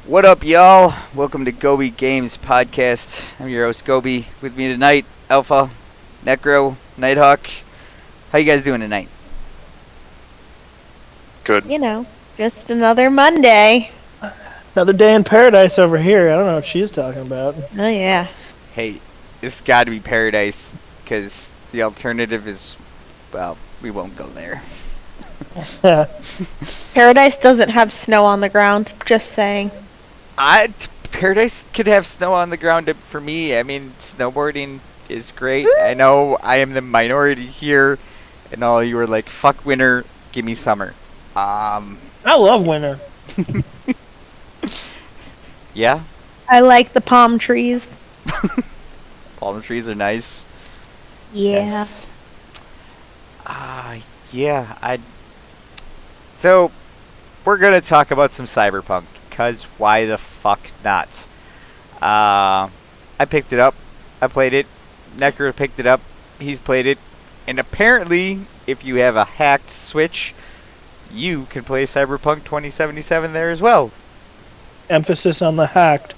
What up, y'all? Welcome to Gobi Games Podcast. I'm your host, Gobi. With me tonight, Alpha, Necro, Nighthawk. How you guys doing tonight? Good. Just another Monday. Another day in paradise over here. I don't know what she's talking about. Oh, yeah. Hey, this has got to be paradise, because the alternative is, well, we won't go there. Paradise doesn't have snow on the ground, just saying. Paradise could have snow on the ground for me. I mean, snowboarding is great. I know I am the minority here, and all you are like, fuck winter, give me summer. I love winter. Yeah? I like the palm trees. Palm trees are nice. Yeah. Yeah, So, we're going to talk about some Cyberpunk, because why the fuck not? I picked it up. I played it. Necro picked it up. He's played it. And apparently, if you have a hacked Switch, you can play Cyberpunk 2077 there as well. Emphasis on the hacked.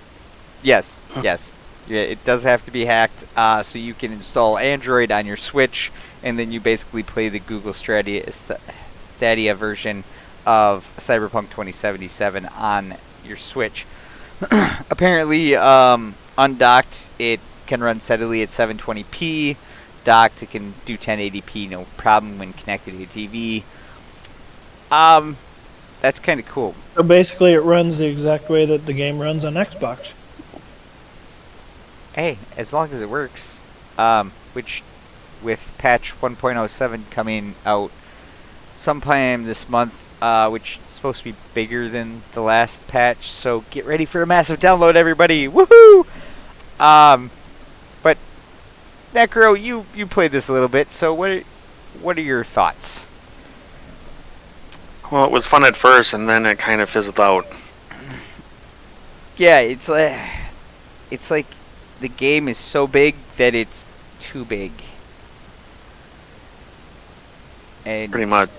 Yes. Yeah, it does have to be hacked, so you can install Android on your Switch, and then you basically play the Google Stadia version of Cyberpunk 2077 on your Switch. Apparently, undocked, it can run steadily at 720p. Docked, it can do 1080p, no problem when connected to your TV. That's kind of cool. So basically it runs the exact way that the game runs on Xbox. Hey, as long as it works. Which, with patch 1.07 coming out sometime this month, which is supposed to be bigger than the last patch, so get ready for a massive download, everybody! Woohoo! But Necro, you played this a little bit, so what are your thoughts? Well, it was fun at first, and then it kind of fizzled out. Yeah, it's like the game is so big that it's too big. And Pretty much.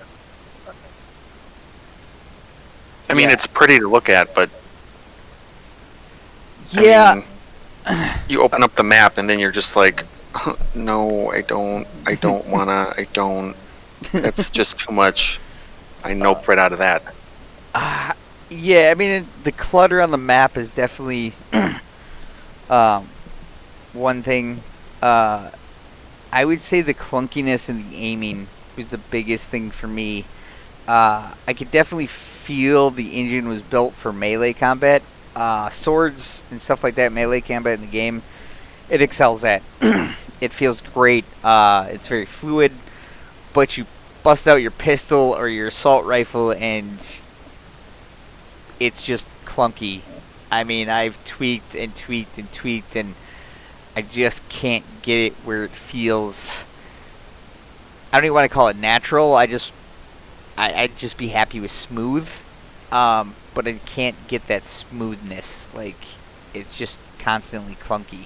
I mean, Yeah. it's pretty to look at, but yeah, I mean, you open up the map, and then you're just like, no, I don't wanna, I don't. That's just too much. I nope right out of that. yeah. I mean, the clutter on the map is definitely one thing. I would say the clunkiness and the aiming was the biggest thing for me. I could definitely feel the engine was built for melee combat. Swords and stuff like that, melee combat in the game, it excels at. It feels great. It's very fluid, but you bust out your pistol or your assault rifle and it's just clunky. I mean, I've tweaked and I just can't get it where it feels. I don't even want to call it natural. I'd just be happy with smooth. But I can't get that smoothness. Like, it's just constantly clunky.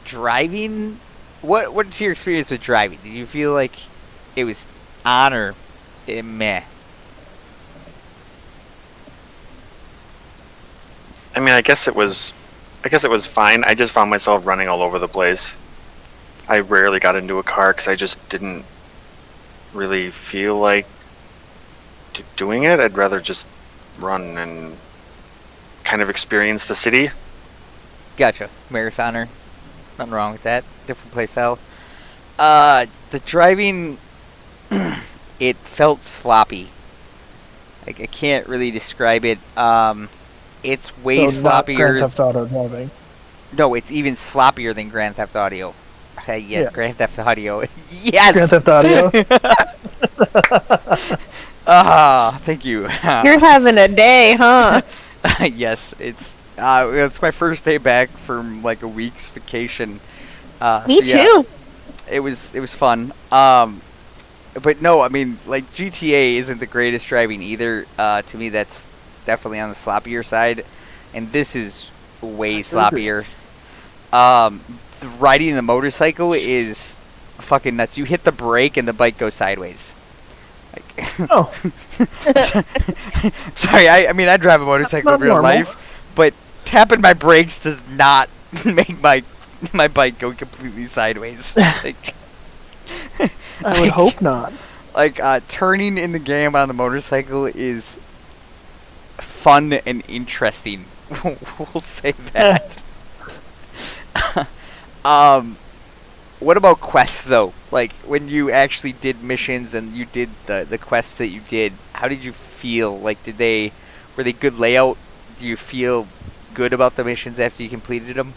Driving, what's your experience with driving? Did you feel like it was on or meh? I mean, I guess it was fine. I just found myself running all over the place. I rarely got into a car because I just didn't really feel like doing it. I'd rather just run and kind of experience the city. Gotcha. Marathoner. Nothing wrong with that. Different playstyle. The driving, it felt sloppy. Like, I can't really describe it. It's way So not sloppier. Grand Theft Auto driving. No, it's even sloppier than Grand Theft Audio. Yeah. Grand Theft Audio. Yes! Grand Theft Audio. Thank you. You're having a day, huh? Yes, it's my first day back from like a week's vacation. Me too. It was fun. But no, I mean, like, GTA isn't the greatest driving either. To me, that's definitely on the sloppier side, and this is way sloppier. Riding the motorcycle is fucking nuts. You hit the brake and the bike goes sideways. Like, Oh, Sorry, I mean I drive a motorcycle not in real normal. life, but tapping my brakes does not make my bike go completely sideways. Like, I would hope not. like turning in the game on the motorcycle is fun and interesting. We'll say that. What about quests though? Like when you actually did missions and you did the quests that you did, how did you feel? Like were they good layout? Do you feel good about the missions after you completed them?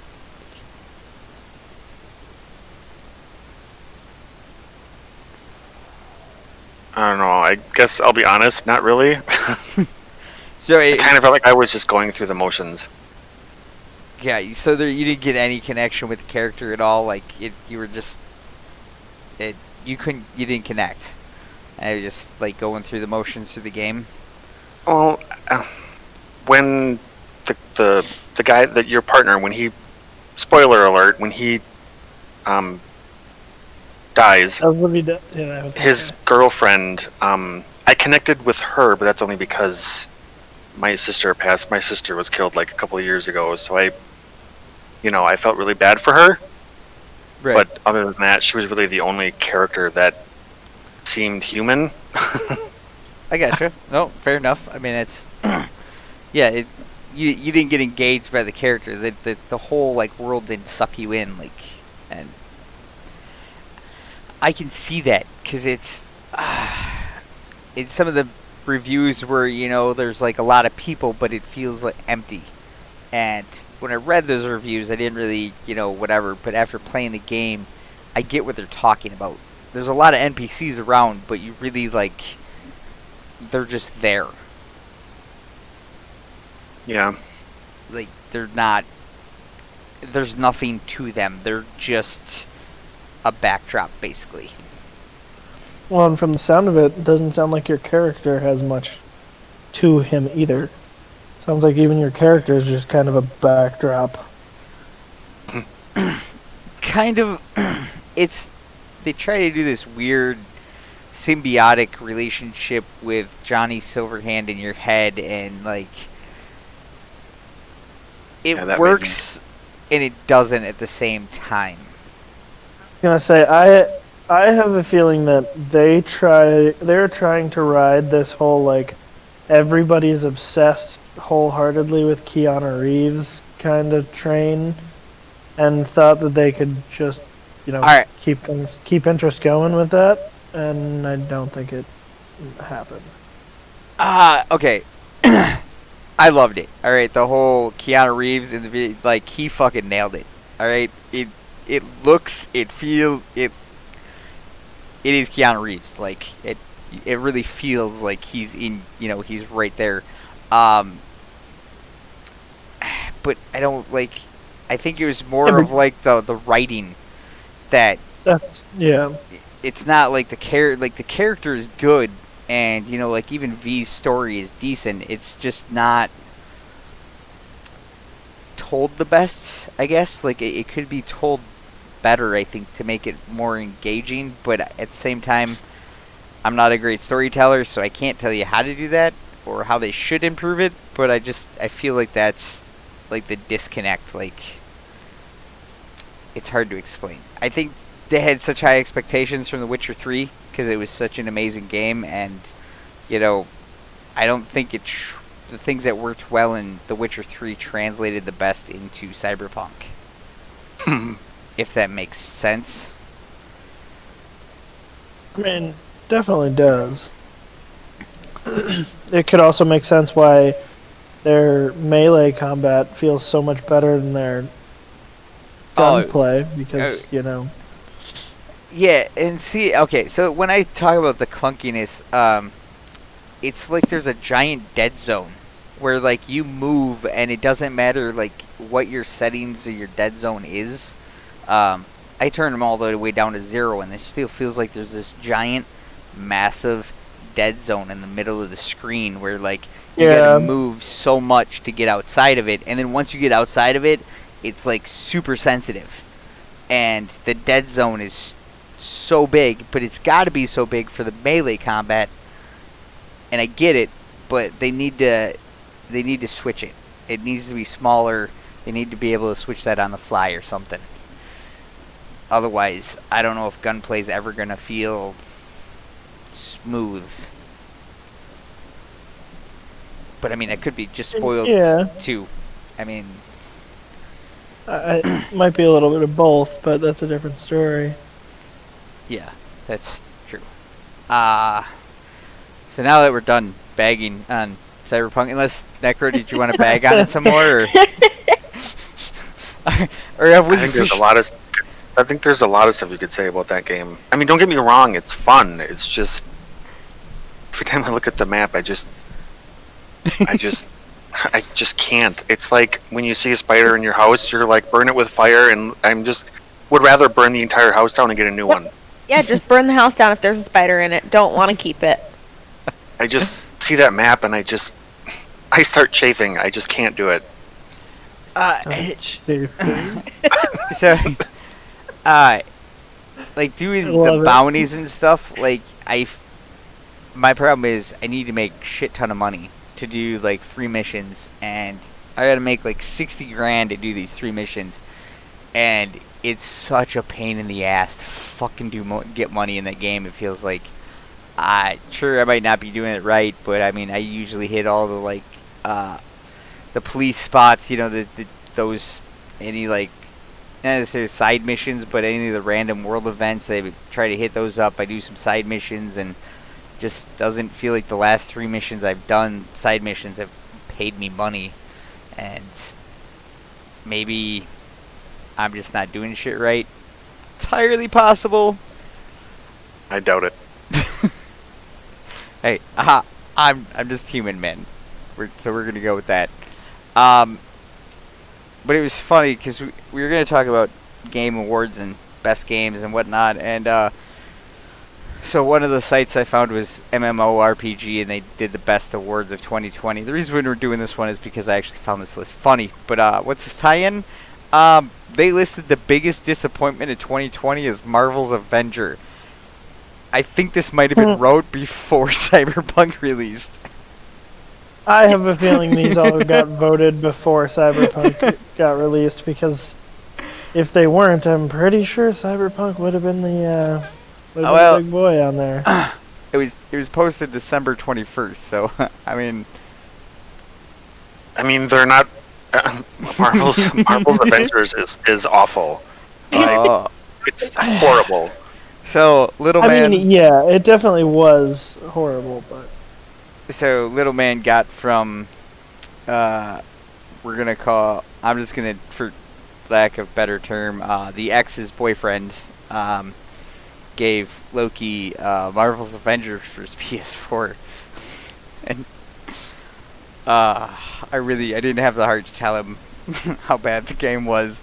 I don't know. I guess I'll be honest, not really. So I kind of felt like I was just going through the motions. yeah, so you didn't get any connection with the character at all. Like you were just you didn't connect. And you were just like going through the motions through the game. Well, when the guy that your partner, when he, spoiler alert, when he dies, That was what he did. Yeah, that was his girlfriend, I connected with her, but that's only because my sister passed. My sister was killed like a couple of years ago, so I felt really bad for her. Right. But other than that, she was really the only character that seemed human. I gotcha. No, fair enough. I mean, it's yeah. You didn't get engaged by the characters. The whole like world didn't suck you in. Like, and I can see that because it's in some of the reviews where there's like a lot of people, but it feels like empty. And when I read those reviews, I didn't really whatever. But after playing the game, I get what they're talking about. There's a lot of NPCs around, but you really they're just there. Yeah. Like they're not. There's nothing to them. They're just a backdrop, basically. Well, and from the sound of it doesn't sound like your character has much to him either. Sounds like even your character is just kind of a backdrop. Kind of. They try to do this weird symbiotic relationship with Johnny Silverhand in your head, and it works and it doesn't at the same time. I was gonna say I have a feeling that they're trying to ride this whole everybody's obsessed wholeheartedly with Keanu Reeves kind of train, and thought that they could just Alright. keep interest going with that, and I don't think it happened. Okay. I loved it. Alright, the whole Keanu Reeves in the video, he fucking nailed it. Alright? It looks, it feels, it is Keanu Reeves. It really feels like he's in, he's right there. But I don't I think it was more of the writing that it's not like the character is good, and even V's story is decent. It's just not told the best, I guess. It could be told better, I think, to make it more engaging, but at the same time, I'm not a great storyteller, so I can't tell you how to do that or how they should improve it, but I feel like that's the disconnect. It's hard to explain. I think they had such high expectations from The Witcher 3 because it was such an amazing game, and I don't think the things that worked well in The Witcher 3 translated the best into Cyberpunk. If that makes sense. I mean, definitely does. It could also make sense why their melee combat feels so much better than their gunplay, because, Yeah, and see, okay, so when I talk about the clunkiness, it's like there's a giant dead zone where, you move and it doesn't matter, what your settings of your dead zone is. I turn them all the way down to 0, and it still feels like there's this giant, massive dead zone in the middle of the screen where, you gotta move so much to get outside of it, and then once you get outside of it, it's, super sensitive. And the dead zone is so big, but it's gotta be so big for the melee combat, and I get it, but they need to switch it. It needs to be smaller. They need to be able to switch that on the fly or something. Otherwise, I don't know if gunplay is ever gonna feel smooth. But I mean, it could be just spoiled too. I mean, it might be a little bit of both, but that's a different story. Yeah, that's true. So now that we're done bagging on Cyberpunk, unless Necro, did you want to bag on it some more, or have we? I think there's a lot of stuff you could say about that game. I mean, don't get me wrong; it's fun. It's just every time I look at the map, I just can't. It's like when you see a spider in your house, you're like, burn it with fire, and would rather burn the entire house down and get a new one. Yeah, just burn the house down if there's a spider in it. Don't want to keep it. I just see that map and I start chafing. I just can't do it. So, like doing the bounties and stuff, like my problem is I need to make shit ton of money to do like 3 missions, and I gotta make like 60 grand to do these 3 missions, and it's such a pain in the ass to fucking get money in that game. It feels like, sure, I might not be doing it right, but I mean, I usually hit all the like the police spots, you know, those any like not necessarily side missions, but any of the random world events. I try to hit those up. I do some side missions, and just doesn't feel like the last 3 missions I've done, side missions, have paid me money, and maybe I'm just not doing shit right. Entirely possible. I doubt it. Hey, I'm just human, man. So we're gonna go with that. But it was funny because we were gonna talk about game awards and best games and whatnot, and so one of the sites I found was MMORPG, and they did the best awards of 2020. The reason we're doing this one is because I actually found this list funny. But what's this tie-in? They listed the biggest disappointment of 2020 as Marvel's Avenger. I think this might have been wrote before Cyberpunk released. I have a feeling these all got voted before Cyberpunk got released, because if they weren't, I'm pretty sure Cyberpunk would have been the big boy on there. It was posted December 21st, so I mean, they're not. Marvel's Avengers is awful. It's horrible. So Little Man. I mean, yeah, it definitely was horrible, but. So Little Man got from, we're gonna call. I'm just gonna, for lack of better term, the ex's boyfriend, gave Loki Marvel's Avengers for his PS4, and I didn't have the heart to tell him how bad the game was.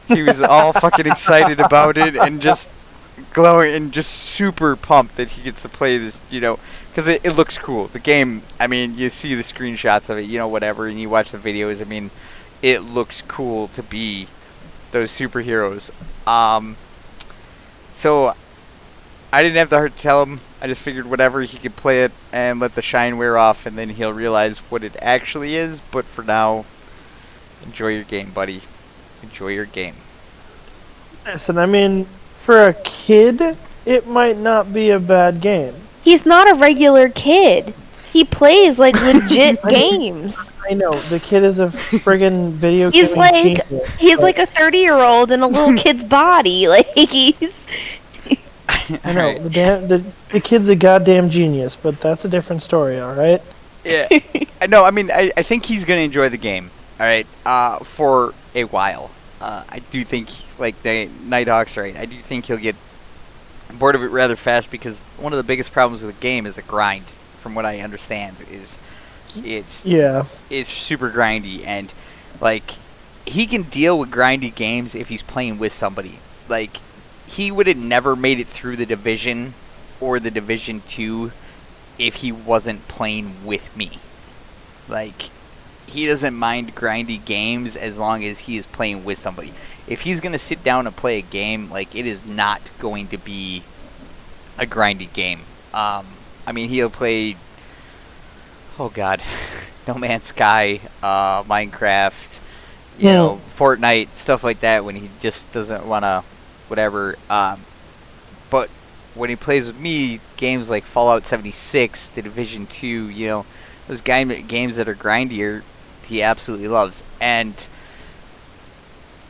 He was all fucking excited about it and just glowing and just super pumped that he gets to play this, you know, because it looks cool. The game, I mean, you see the screenshots of it, you know, whatever, and you watch the videos. I mean, it looks cool to be those superheroes. So I didn't have the heart to tell him. I just figured whatever, he could play it and let the shine wear off, and then he'll realize what it actually is. But for now, enjoy your game, buddy. Enjoy your game. Listen, I mean, for a kid, it might not be a bad game. He's not a regular kid. He plays like legit games. I know, the kid is a friggin' video game genius. He's like a 30-year-old in a little kid's body. Like he's. I know, the kid's a goddamn genius, but that's a different story, alright? Yeah. No, I mean, I think he's going to enjoy the game, alright, for a while. I do think, like the Nighthawk's right, I do think he'll get bored of it rather fast, because one of the biggest problems with the game is the grind, from what I understand, is it's super grindy, and, like, he can deal with grindy games if he's playing with somebody. Like, he would have never made it through the Division or the Division 2 if he wasn't playing with me. Like, he doesn't mind grindy games as long as he is playing with somebody. If he's going to sit down and play a game, like, it is not going to be a grindy game. I mean, he'll play oh god, No Man's Sky, Minecraft, Yeah. Fortnite, stuff like that when he just doesn't want to, whatever. But when he plays with me, games like Fallout 76, The Division 2, those games that are grindier, he absolutely loves. And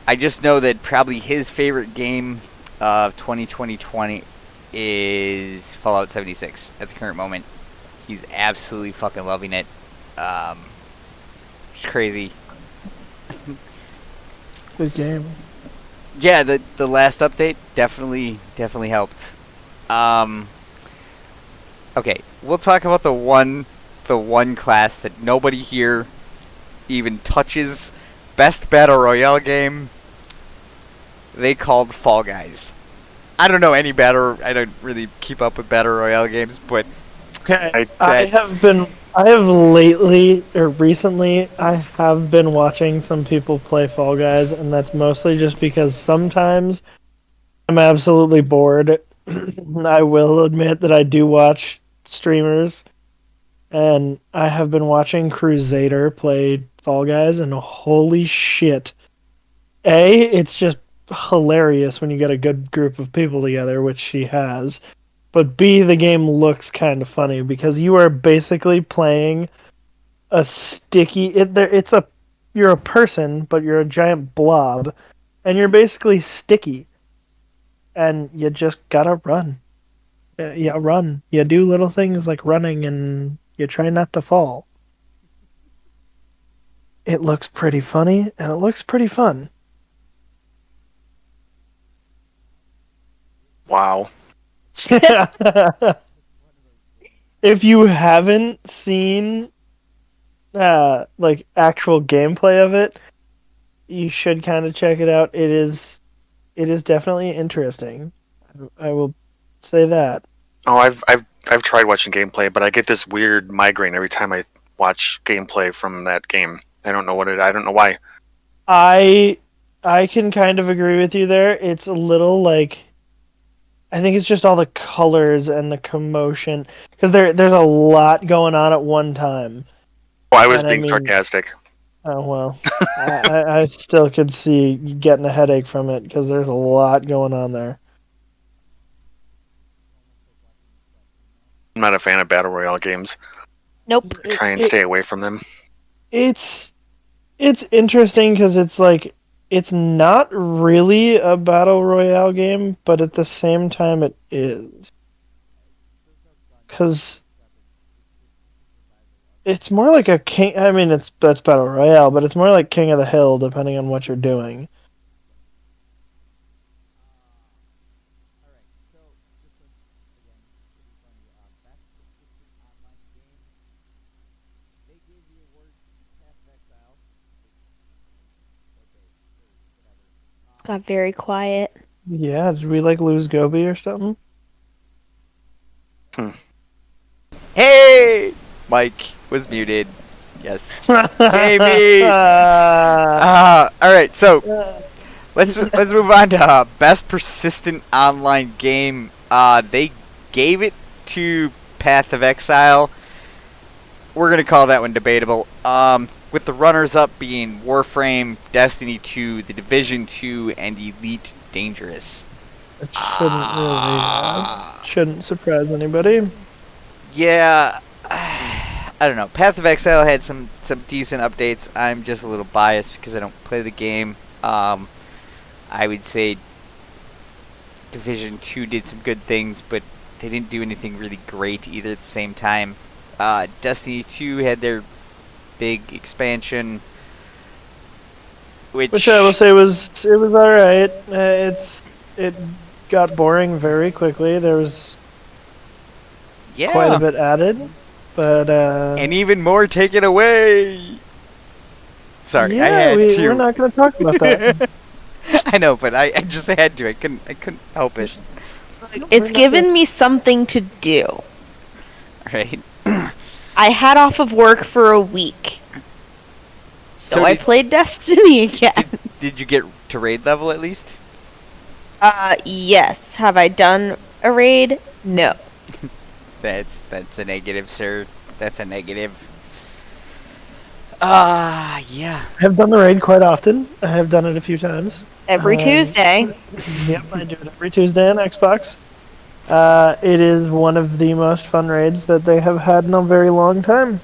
I just know that probably his favorite game of 2020 is Fallout 76 at the current moment. He's absolutely fucking loving it. It's crazy. Good game. Yeah, the last update definitely helped. Okay, we'll talk about the one class that nobody here even touches. Best battle royale game. They called Fall Guys. I don't know any better. I don't really keep up with battle royale games, but Okay, I have recently, I have been watching some people play Fall Guys, and that's mostly just because sometimes I'm absolutely bored. I will admit that I do watch streamers, and I have been watching Crusader play Fall Guys, and holy shit. It's just hilarious when you get a good group of people together, which she has. But B, the game looks kind of funny because you are basically playing a sticky. You're a person, but you're a giant blob, and you're basically sticky, and you just gotta run. Yeah, run. You do little things like running, and you try not to fall. It looks pretty funny, and it looks pretty fun. Wow. If you haven't seen like actual gameplay of it, you should kind of check it out. It is definitely interesting. I will say that. Oh, I've tried watching gameplay, but I get this weird migraine every time I watch gameplay from that game. I don't know why. I can kind of agree with you there. It's a little like, I think it's just all the colors and the commotion because there's a lot going on at one time. Oh, I was being sarcastic. Oh well, I still could see you getting a headache from it because there's a lot going on there. I'm not a fan of battle royale games. Nope. I try and stay away from them. It's interesting because it's like, it's not really a battle royale game, but at the same time it is. Because it's more like a king. I mean, that's battle royale, but it's more like King of the Hill, depending on what you're doing. Got very quiet. Yeah, did we like lose Gobi or something? hey, Mike was muted. Yes. Hey me. All right, so let's move on to best persistent online game. They gave it to Path of Exile. We're gonna call that one debatable. With the runners-up being Warframe, Destiny 2, The Division 2, and Elite Dangerous. It shouldn't surprise anybody. Yeah, I don't know. Path of Exile had some decent updates. I'm just a little biased because I don't play the game. I would say Division 2 did some good things, but they didn't do anything really great either at the same time. Destiny 2 had their big expansion, which I will say was alright. It got boring very quickly. There was quite a bit added, but and even more taken away. Sorry, yeah, I had to. We're not going to talk about that. I know, but I just had to. I couldn't help it. It's given me something to do. Right. I had off of work for a week. So I played Destiny again. Did you get to raid level at least? Yes. Have I done a raid? No. That's a negative, sir. That's a negative. Yeah. I have done the raid quite often. I have done it a few times. Every Tuesday. Yep, I do it every Tuesday on Xbox. It is one of the most fun raids that they have had in a very long time.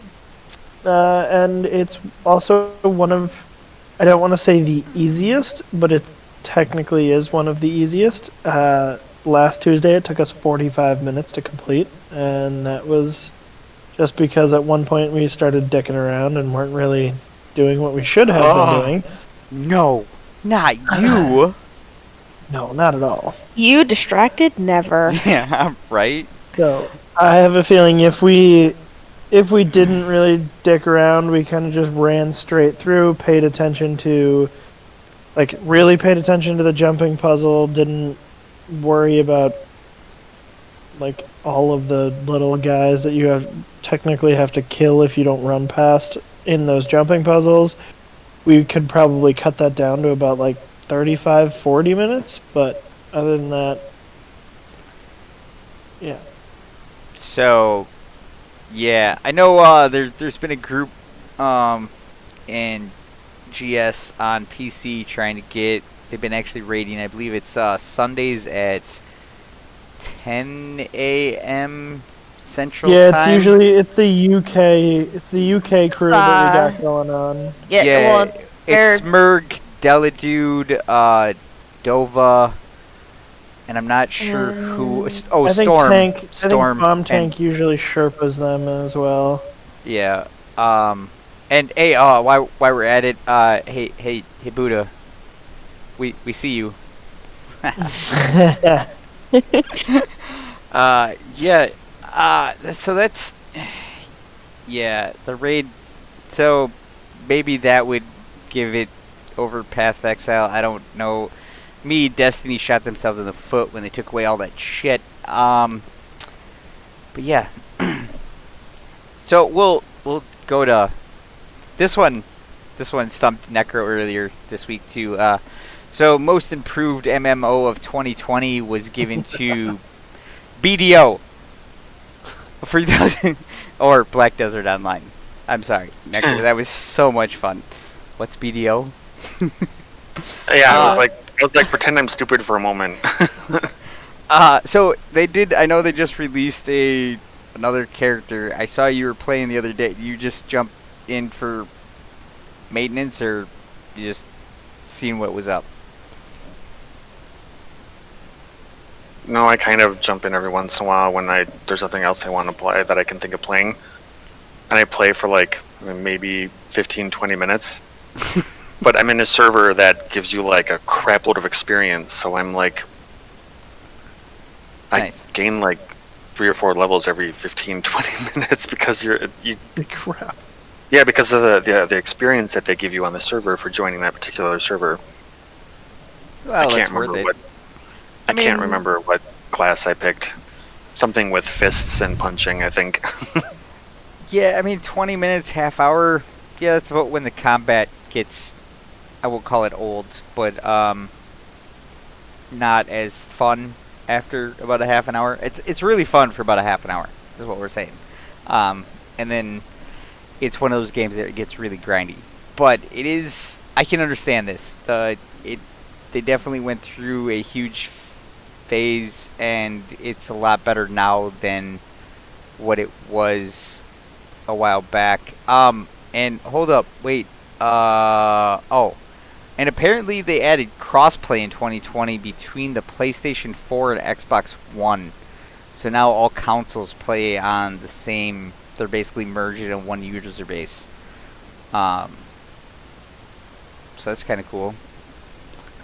And it's also one of, I don't want to say the easiest, but it technically is one of the easiest. Last Tuesday it took us 45 minutes to complete, and that was just because at one point we started dicking around and weren't really doing what we should have been doing. No, not you. No, not at all. You distracted? Never. Yeah, right? So I have a feeling if we didn't really dick around, we kind of just ran straight through, paid attention to, like, really paid attention to the jumping puzzle, didn't worry about, like, all of the little guys that you technically have to kill if you don't run past in those jumping puzzles. We could probably cut that down to about, like, 35, 40 minutes, but other than that, yeah. So, yeah, I know there's been a group in GS on PC trying to get, they've been actually raiding, I believe it's Sundays at 10 a.m. Central Yeah, Time. it's the UK crew that we got going on. Yeah, well, it's Smurg, Deladude, Dova, and I'm not sure who. Oh, I think Storm. Tank, Storm. I think Bomb Tank usually Sherpas them as well. Yeah. And hey, while we're at it, hey, Buddha, we see you. Yeah. So that's, yeah, the raid. So maybe that would give it over Path of Exile. I don't know. Destiny shot themselves in the foot when they took away all that shit. But yeah. So we'll go to this one. This one stumped Necro earlier this week too. So most improved MMO of 2020 was given to BDO. 3000 or Black Desert Online. I'm sorry, Necro. That was so much fun. What's BDO? Yeah, I was like, pretend I'm stupid for a moment. So they did. I know they just released another character. I saw you were playing the other day. You just jumped in for maintenance, or you just seen what was up? No, I kind of jump in every once in a while when there's nothing else I want to play that I can think of playing, and I play for like maybe 15, 20 minutes. But I'm in a server that gives you like a crap load of experience, so I'm like, Nice. I gain like 3 or 4 levels every 15, 20 minutes because you. Crap. Yeah, because of the experience that they give you on the server for joining that particular server. Well, I that's can't worth remember it. I can't remember what class I picked. Something with fists and punching, I think. Yeah, I mean, 20 minutes, half hour. Yeah, that's about when the combat gets, I won't call it old, but not as fun after about a half an hour. It's really fun for about a half an hour, is what we're saying. And then it's one of those games that it gets really grindy. But it is, I can understand this. They definitely went through a huge phase, and it's a lot better now than what it was a while back. And hold up, wait. Oh, and apparently they added crossplay in 2020 between the PlayStation 4 and Xbox One. So now all consoles play on the same. They're basically merged in one user base. So that's kind of cool.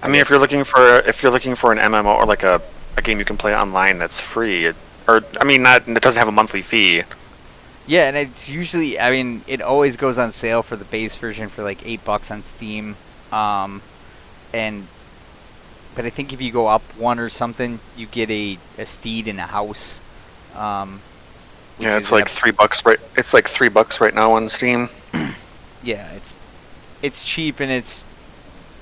I mean, if you're looking for an MMO or like a game you can play online that's free, it doesn't have a monthly fee. Yeah, and it's usually, I mean, it always goes on sale for the base version for like $8 on Steam. But I think if you go up one or something, you get a steed and a house. Yeah, it's like $3 right. It's like $3 right now on Steam. Yeah, it's cheap, and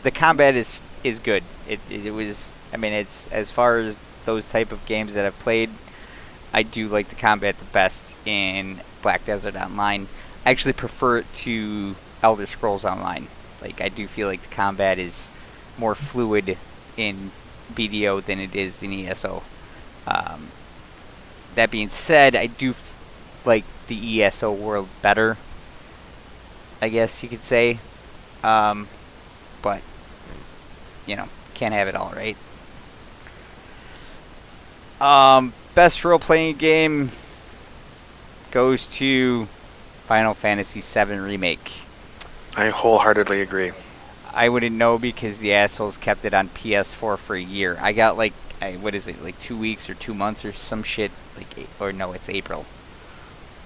the combat is good. It was, I mean, it's, as far as those type of games that I've played, I do like the combat the best in Black Desert Online. I actually prefer it to Elder Scrolls Online. Like, I do feel like the combat is more fluid in BDO than it is in ESO. That being said, I do like the ESO world better, I guess you could say. But, you know, can't have it all, right? Best role-playing game goes to Final Fantasy VII Remake. I wholeheartely agree. I wouldn't know because the assholes kept it on PS4 for a year. I got like, what is it, like 2 weeks or 2 months or some shit, or no, it's April.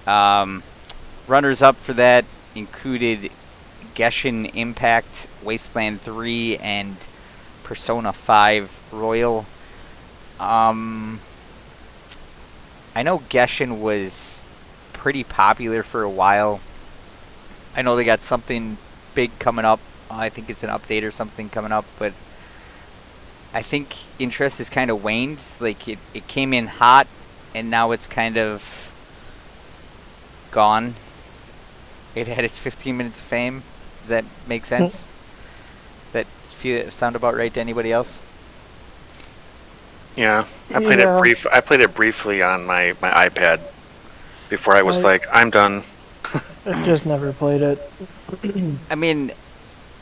Runners up for that included Genshin Impact, Wasteland 3, and Persona 5 Royal. I know Genshin was pretty popular for a while. I know they got something big coming up. I think it's an update or something coming up, but I think interest has kind of waned. Like, it came in hot, and now it's kind of gone. It had its 15 minutes of fame. Does that make sense? Does that sound about right to anybody else? Yeah, I played it briefly on my iPad before I was like, I'm done. I just never played it. I mean,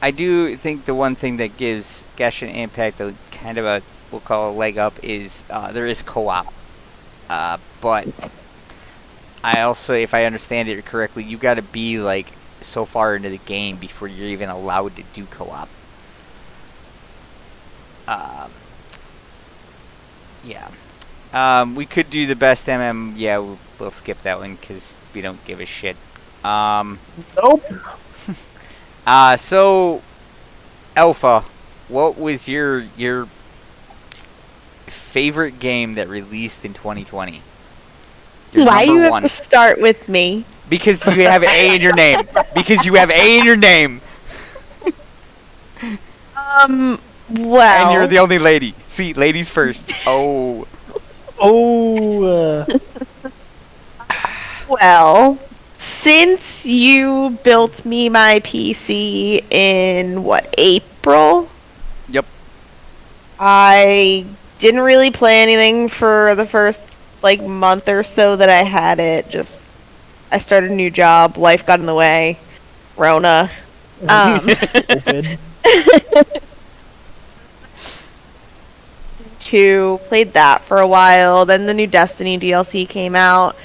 I do think the one thing that gives Genshin Impact a kind of a, we'll call a leg up is there is co-op. But I also, if I understand it correctly, you got to be like so far into the game before you're even allowed to do co-op. Yeah. We could do the best MM. Yeah, we'll skip that one because we don't give a shit. Nope. So, Alpha, what was your favorite game that released in 2020? Why do you have to start with me? Because you have A in your name. Because you have A in your name. Well. And you're the only lady. See, ladies first. Oh. Well, since you built me my PC in, April? Yep. I didn't really play anything for the first, month or so that I had it. Just, I started a new job, life got in the way, Rona. Played that for a while, then the new Destiny DLC came out.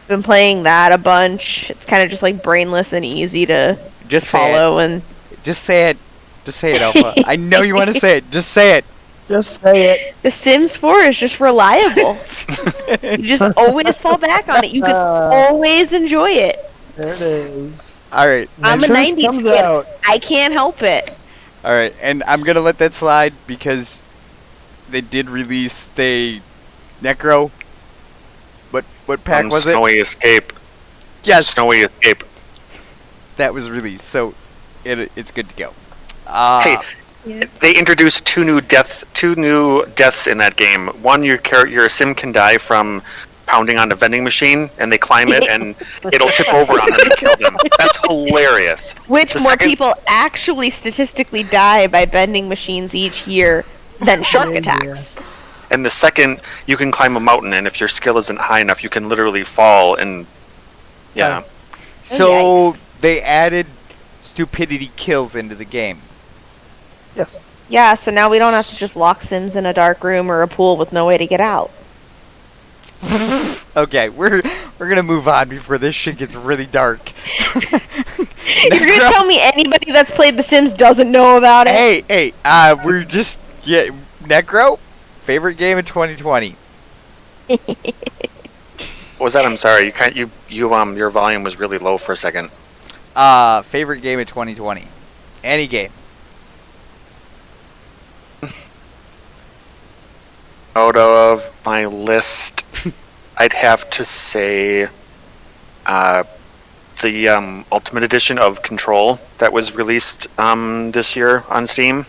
Been playing that a bunch. It's kind of just brainless and easy to follow. And just say it. Just say it, Alpha. I know you want to say it. Just say it. Just say it. The Sims 4 is just reliable. You just always fall back on it. You can always enjoy it. There it is. All right. I'm a 90s kid. I can't help it. All right, and I'm gonna let that slide because they did release the Necro. What pack was it? Snowy Escape. Yes. Snowy Escape. That was released, so it's good to go. Hey, they introduced two new deaths in that game. One, your sim can die from pounding on a vending machine, and they climb it, and it'll tip over on them and kill them. That's hilarious. Which more people actually statistically die by vending machines each year than shark attacks. And the second, you can climb a mountain, and if your skill isn't high enough, you can literally fall, and yeah. So they added stupidity kills into the game. Yes. Yeah, so now we don't have to just lock Sims in a dark room or a pool with no way to get out. Okay, we're gonna move on before this shit gets really dark. You're gonna tell me anybody that's played The Sims doesn't know about it? Hey, we're just Necro, favorite game in 2020. What was that? I'm sorry. Your volume was really low for a second. Favorite game in 2020. Any game. Out of my list, I'd have to say the Ultimate Edition of Control that was released this year on Steam.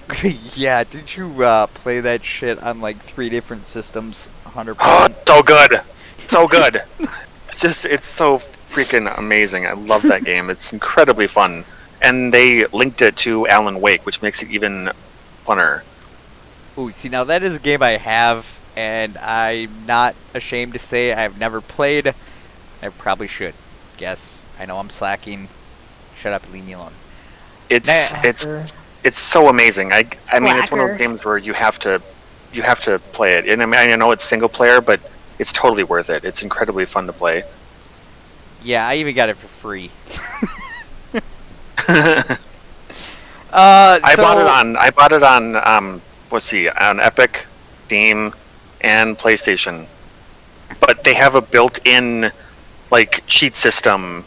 Yeah, did you play that shit on 3 different systems? 100%. Oh, so good, so good. It's so freaking amazing. I love that game. It's incredibly fun. and they linked it to Alan Wake, which makes it even funner. Ooh, see, now that is a game I have, and I'm not ashamed to say I've never played. I probably should. Guess. I know I'm slacking. Shut up and leave me alone. It's so amazing. I mean, it's one of those games where you have to play it. And I mean, I know it's single player, but it's totally worth it. It's incredibly fun to play. Yeah, I even got it for free. I bought it on on Epic, Steam, and PlayStation. But they have a built-in like cheat system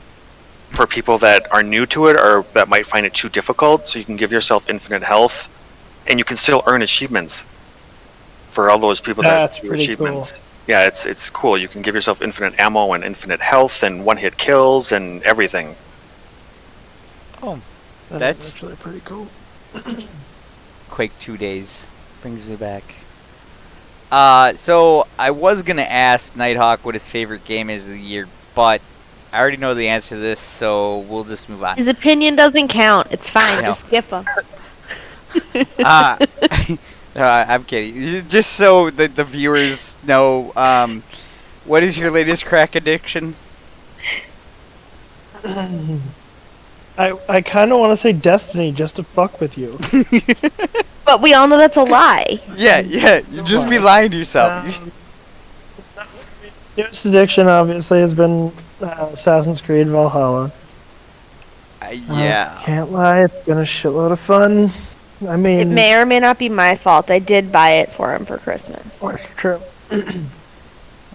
for people that are new to it or that might find it too difficult, so you can give yourself infinite health and you can still earn achievements for all those people that do achievements. Cool. Yeah, it's cool. You can give yourself infinite ammo and infinite health and one-hit kills and everything. Oh, that's actually pretty cool. Quake 2 days brings me back. So I was gonna ask Nighthawk what his favorite game is of the year, but I already know the answer to this, so we'll just move on. His opinion doesn't count. It's fine. Just skip him. I'm kidding. Just so that the viewers know, what is your latest crack addiction? I kind of want to say Destiny just to fuck with you. But we all know that's a lie. Yeah, you just be lying to yourself. Newest addiction, obviously, has been Assassin's Creed Valhalla. Yeah. Can't lie, it's been a shitload of fun. I mean... It may or may not be my fault. I did buy it for him for Christmas. That's true.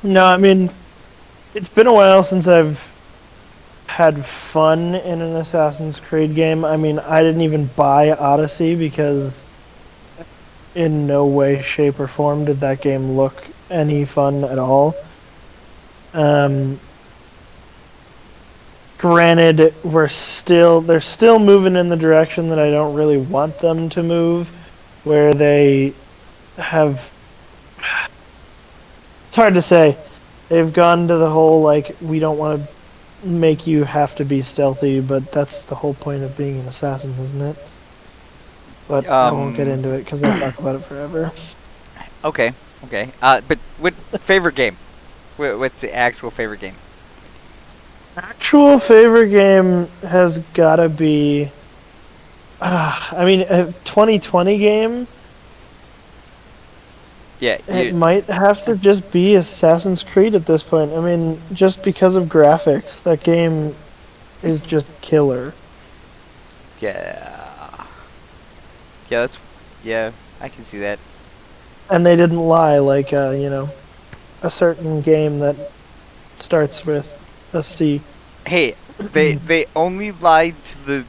No, I mean, it's been a while since I've had fun in an Assassin's Creed game. I mean, I didn't even buy Odyssey because in no way, shape, or form did that game look any fun at all. Granted, they're still moving in the direction that I don't really want them to move, where they have... It's hard to say. They've gone to the whole, like, we don't want to make you have to be stealthy, but that's the whole point of being an assassin, isn't it? But I won't get into it because I'll talk about it forever. Okay. But what favorite game? What's the actual favorite game? Actual favorite game has gotta be... I mean, a 2020 game? Yeah. It might have to just be Assassin's Creed at this point. I mean, just because of graphics, that game is just killer. Yeah, I can see that. And they didn't lie, like, a certain game that starts with a C. Hey, they only lied to the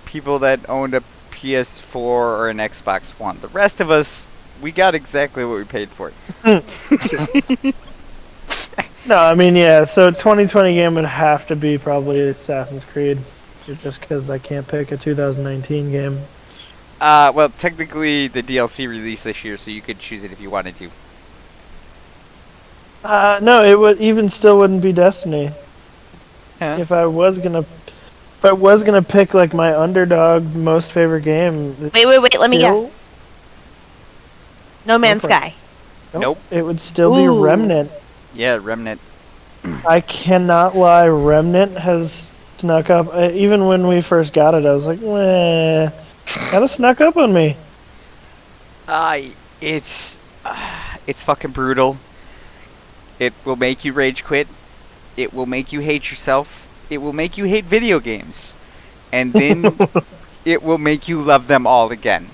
people that owned a PS4 or an Xbox One. The rest of us, we got exactly what we paid for it. No, I mean, yeah, so 2020 game would have to be probably Assassin's Creed, just because I can't pick a 2019 game. Well, technically the DLC released this year, so you could choose it if you wanted to. No, it would still wouldn't be Destiny. Huh? If I was gonna pick like my underdog most favorite game. Wait, let me guess. No Man's Sky. Nope. It would still be Remnant. Yeah, Remnant. I cannot lie, Remnant has snuck up. Even when we first got it, I was like, meh, kinda snuck up on me. It's fucking brutal. It will make you rage quit. It will make you hate yourself. It will make you hate video games. And then it will make you love them all again.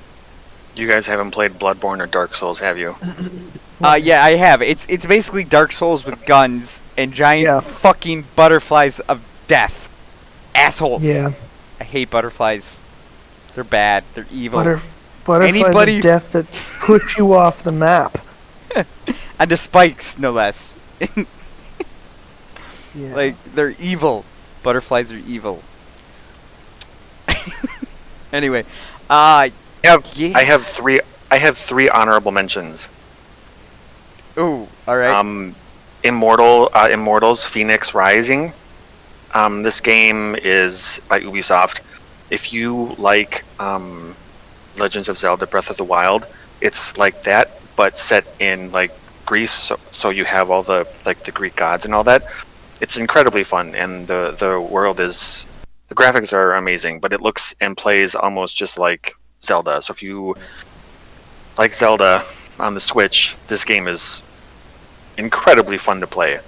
You guys haven't played Bloodborne or Dark Souls, have you? Yeah, I have. It's basically Dark Souls with guns and giant fucking butterflies of death. Assholes. Yeah. I hate butterflies. They're bad. They're evil. Butterflies of death that put you off the map. And the spikes, no less. Yeah. Like, they're evil. Butterflies are evil. Anyway, I have three honorable mentions. Ooh, all right. Immortals: Phoenix Rising. This game is by Ubisoft. if you like Legends of Zelda: Breath of the Wild, it's like that, but set in like Greece. So you have all the like the Greek gods and all that. It's incredibly fun, and the world is the graphics are amazing, but it looks and plays almost just like Zelda. So if you like Zelda on the Switch, this game is incredibly fun to play.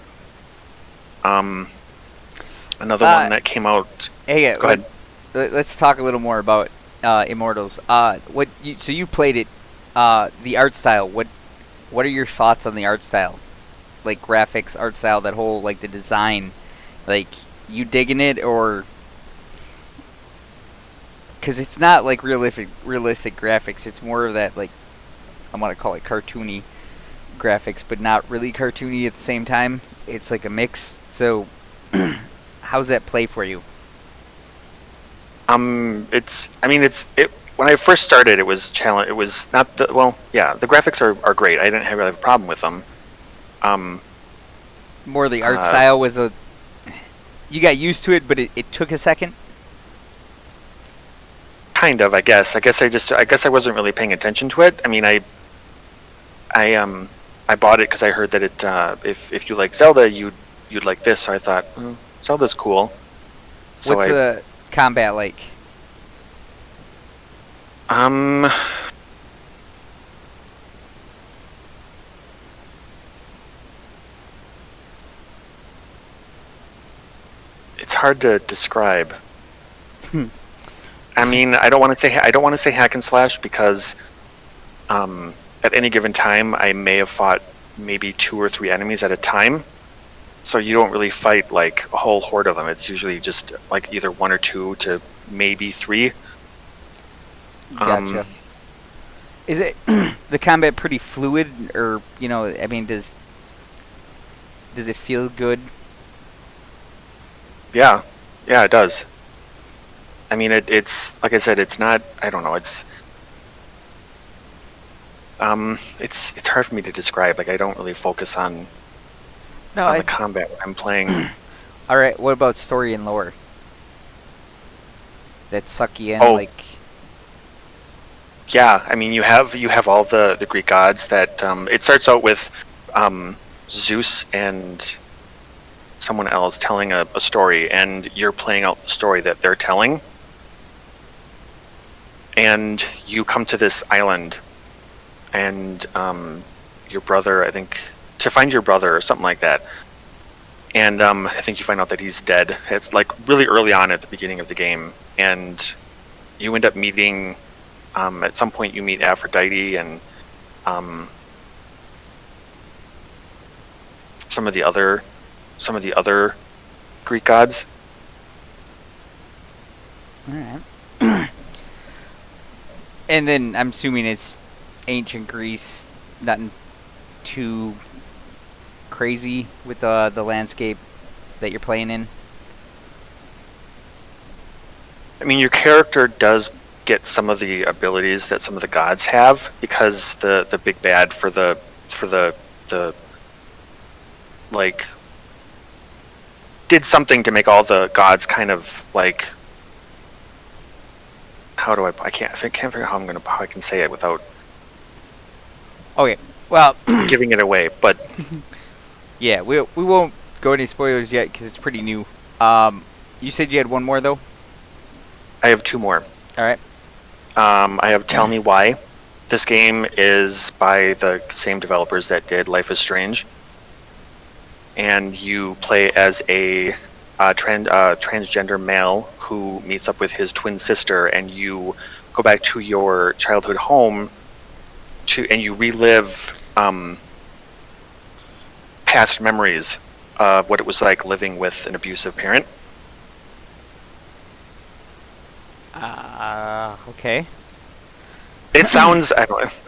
Another one that came out. Hey, Go ahead. let's talk a little more about Immortals. So you played it, the art style. What are your thoughts on the art style? Like graphics, art style, that whole like the design. Like you digging it, or because it's not like realistic graphics. It's more of that like I want to call it cartoony graphics, but not really cartoony at the same time. It's like a mix. So how's that play for you? It's. I mean, it. When I first started, it was challenge. It was not the. Well, yeah, the graphics are great. I didn't really have a problem with them. More the art style was a. You got used to it, but it took a second. Kind of, I guess. I guess I wasn't really paying attention to it. I mean, I bought it because I heard that it. If you like Zelda, you'd like this. So I thought, Zelda's cool. So What's the combat like? It's hard to describe. I mean, I don't want to say hack and slash because at any given time I may have fought maybe 2 or 3 enemies at a time. So you don't really fight like a whole horde of them. It's usually just like either 1 or 2 to maybe 3. Gotcha. Is it the combat pretty fluid, or I mean, does it feel good? Yeah, it does. I mean, it's like I said, it's not. I don't know. It's hard for me to describe. Like I don't really focus on the combat when I'm playing. All right. What about story and lore? That suck you in, like. Yeah, I mean, you have all the Greek gods that it starts out with Zeus and someone else telling a story, and you're playing out the story that they're telling. And you come to this island, and your brother, I think, to find your brother or something like that. And I think you find out that he's dead. It's like really early on at the beginning of the game, and you end up meeting. At some point, you meet Aphrodite and some of the other Greek gods. All right. And then I'm assuming it's ancient Greece, nothing too crazy with the landscape that you're playing in. I mean, your character does get some of the abilities that some of the gods have, because the big bad for the like did something to make all the gods kind of like, how do I can't figure out how I can say it without Okay, well, giving it away, but yeah, we won't go any spoilers yet because it's pretty new. You said you had one more though. I have 2 more. All right. I have Tell Me Why. This game is by the same developers that did Life is Strange, and you play as a transgender male who meets up with his twin sister, and you go back to your childhood home and you relive past memories of what it was like living with an abusive parent. Okay. It sounds.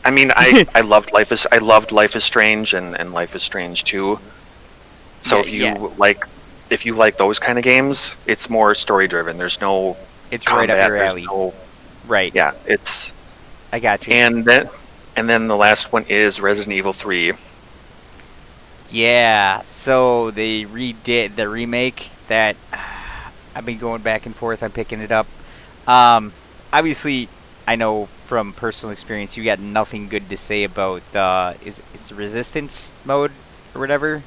I mean, I loved Life is Strange and Life is Strange 2. So if you like those kind of games, it's more story driven. There's no It's combat, right up your alley. Right. Yeah, it's. I got you. And then the last one is Resident Evil 3. Yeah. So they redid the remake that I've been going back and forth. I'm picking it up. Obviously, I know from personal experience you got nothing good to say about is it's resistance mode or whatever.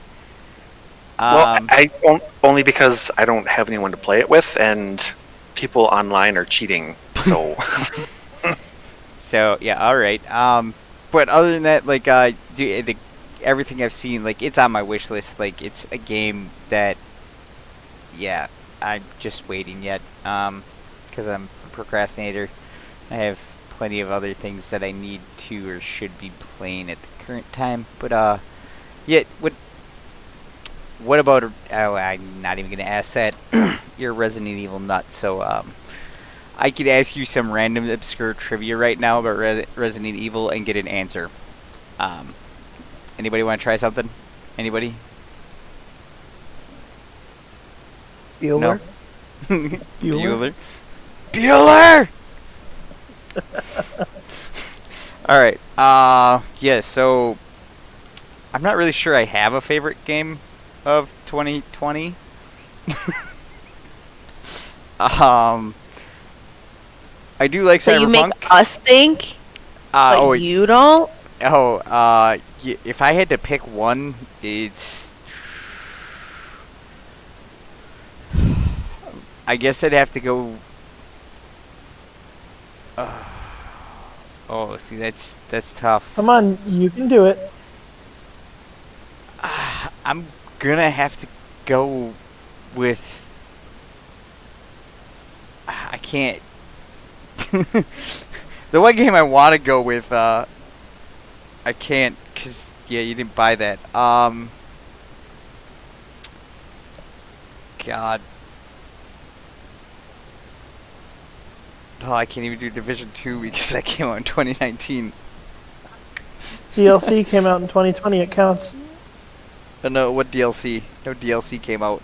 Well, I don't, only because I don't have anyone to play it with, and people online are cheating. So, So yeah, all right. But other than that, like everything I've seen, like it's on my wish list. Like it's a game that, yeah, I'm just waiting yet. Because I'm a procrastinator. I have plenty of other things that I need to or should be playing at the current time. But yeah, what about? Oh, I'm not even gonna ask that. You're a Resident Evil nut, so I could ask you some random obscure trivia right now about Resident Evil and get an answer. Anybody want to try something? Anybody? Bueller? No. Bueller? Bueller! Alright. Yeah, so I'm not really sure I have a favorite game of 2020. I do like So Cyberpunk. you make us think, but you don't? If I had to pick one, it's... I guess I'd have to go... see, that's tough. Come on, you can do it. I'm gonna have to go with... I can't... The one game I want to go with, I can't, because, yeah, you didn't buy that. God. Oh, I can't even do Division 2 because that came out in 2019. DLC came out in 2020, it counts. Oh, no, what DLC? No DLC came out.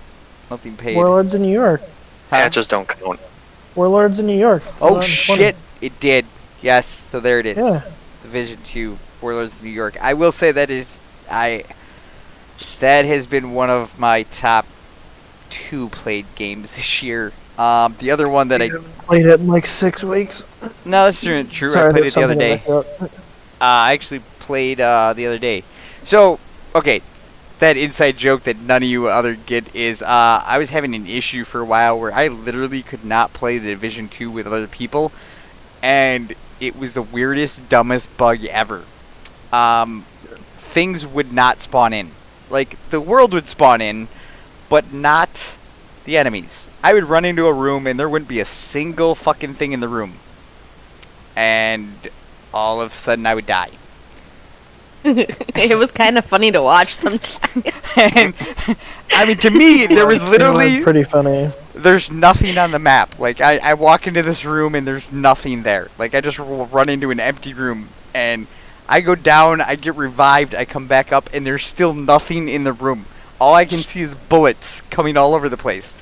Nothing paid. Warlords in New York. Huh? yeah, just don't count. Warlords in New York. Oh, shit! It did. Yes, so there it is. Yeah. Division 2, Warlords of New York. I will say that has been one of my top 2 played games this year. The other one that I played it in like 6 weeks. No, that's true. Sorry, I played it the other day. I actually played the other day. So, okay, that inside joke that none of you other get is I was having an issue for a while where I literally could not play the Division 2 with other people, and it was the weirdest, dumbest bug ever. Things would not spawn in. Like, the world would spawn in, but not the enemies. I would run into a room and there wouldn't be a single fucking thing in the room. And all of a sudden I would die. It was kind of funny to watch sometimes. And, I mean, to me, there was literally... pretty funny. There's nothing on the map. Like, I walk into this room and there's nothing there. Like, I just run into an empty room and I go down, I get revived, I come back up, and there's still nothing in the room. All I can see is bullets coming all over the place.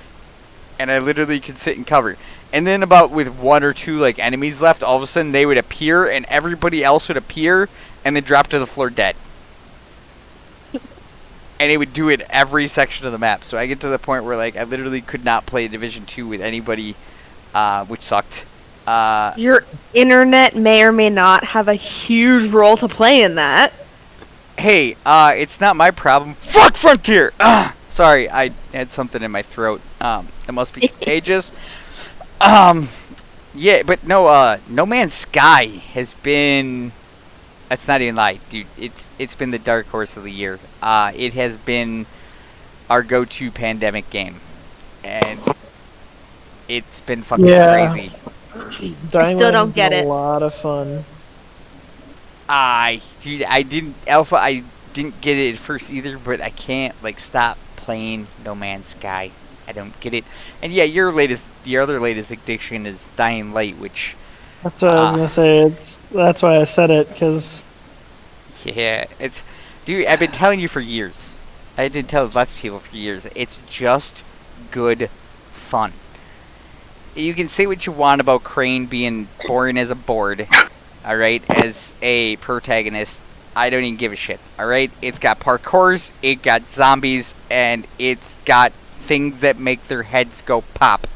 And I literally could sit and cover. And then about with 1 or 2, like, enemies left, all of a sudden they would appear and everybody else would appear and then drop to the floor dead. And it would do it every section of the map. So I get to the point where, like, I literally could not play Division 2 with anybody, which sucked. Your internet may or may not have a huge role to play in that. Hey, it's not my problem. Fuck Frontier! Sorry, I had something in my throat. It must be contagious. Yeah, but no, No Man's Sky has been... That's not even lie, dude. It's been the dark horse of the year. It has been our go-to pandemic game. And it's been fucking crazy. I still don't get it. A lot of fun. Dude, I didn't get it at first either, but I can't, like, stop playing No Man's Sky. I don't get it. And yeah, your other latest addiction is Dying Light, which... That's what I was gonna say. That's why I said it, because... Yeah, it's... Dude, I've been telling you for years. I've been telling lots of people for years. It's just good fun. You can say what you want about Crane being boring as a board, alright, as a protagonist. I don't even give a shit, alright? It's got parkours, it got zombies, and it's got things that make their heads go pop.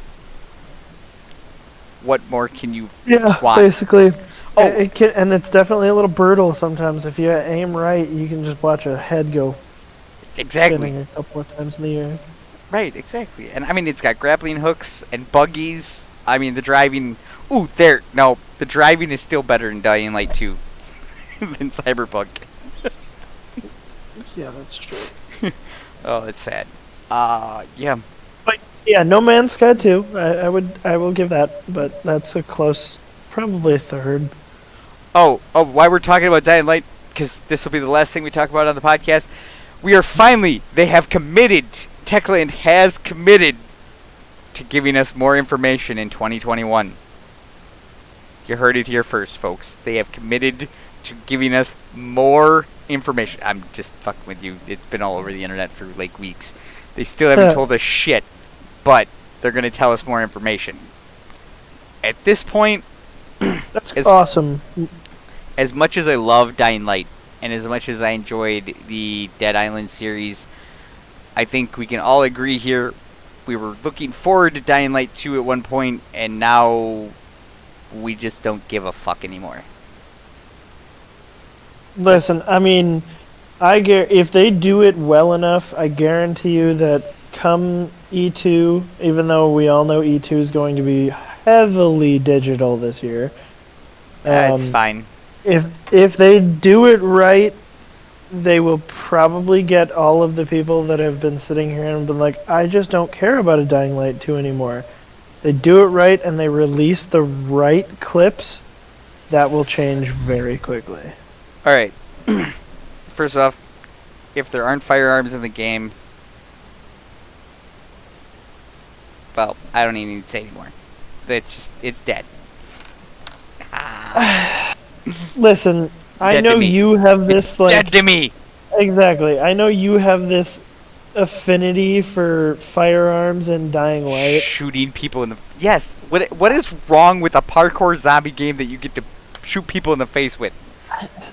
what more can you Yeah, want? basically. Oh. It can, and it's definitely a little brutal sometimes. If you aim right, you can just watch a head go Exactly. spinning a couple of times in the air. Right, exactly. And I mean, it's got grappling hooks and buggies. I mean, the driving. Ooh, there. No, the driving is still better in Dying Light 2 than Cyberpunk. Yeah, that's true. Oh, that's sad. Yeah. But yeah, No Man's Sky 2. I will give that, but that's a close, probably a third. Oh, why we're talking about Dying Light, because this will be the last thing we talk about on the podcast. We are finally, they have committed, Techland has committed to giving us more information in 2021. You heard it here first, folks. They have committed to giving us more information. I'm just fucking with you. It's been all over the internet for like weeks. They still haven't told us shit, but they're going to tell us more information. At this point, that's awesome. As much as I love Dying Light, and as much as I enjoyed the Dead Island series, I think we can all agree here, we were looking forward to Dying Light 2 at one point, and now we just don't give a fuck anymore. Listen, I mean, if they do it well enough, I guarantee you that come E2, even though we all know E2 is going to be heavily digital this year. That's fine. If they do it right, they will probably get all of the people that have been sitting here and been like, I just don't care about a Dying Light 2 anymore. They do it right and they release the right clips, that will change very quickly. Alright. First off, if there aren't firearms in the game, well, I don't even need to say anymore. It's dead. Listen, I know you have this it's dead to me. Exactly. I know you have this affinity for firearms and Dying Light. Shooting people in the... Yes. What is wrong with a parkour zombie game that you get to shoot people in the face with?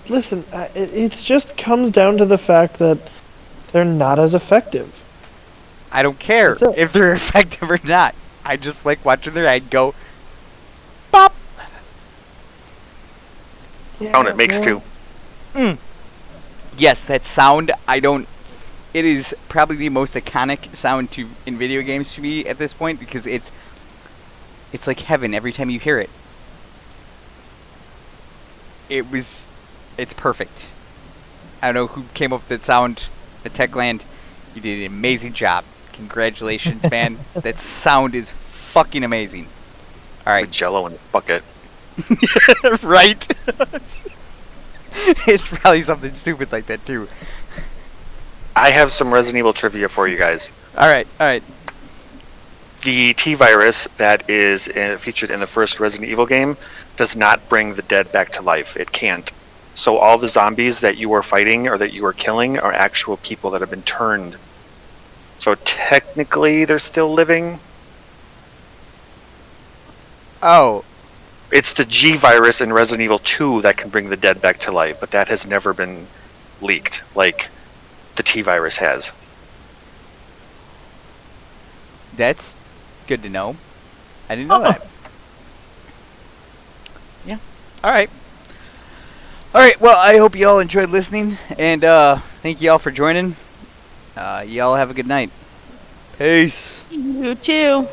Listen, it just comes down to the fact that they're not as effective. I don't care if they're effective or not. I just like watching their head go... Bop! Sound it makes too. Yes, that sound, it is probably the most iconic sound in video games to me at this point, because it's like heaven every time you hear it. It's perfect. I don't know who came up with that sound at Techland. You did an amazing job. Congratulations, man. That sound is fucking amazing. Alright. Jello in a bucket. Right? It's probably something stupid like that, too. I have some Resident Evil trivia for you guys. Alright. The T-virus that is featured in the first Resident Evil game does not bring the dead back to life. It can't. So all the zombies that you are fighting or that you are killing are actual people that have been turned. So technically they're still living. Oh. It's the G virus in Resident Evil 2 that can bring the dead back to life, but that has never been leaked like the T virus has. That's good to know. I didn't know that. Yeah. Alright, well, I hope you all enjoyed listening, and thank you all for joining. Y'all have a good night. Peace. You too.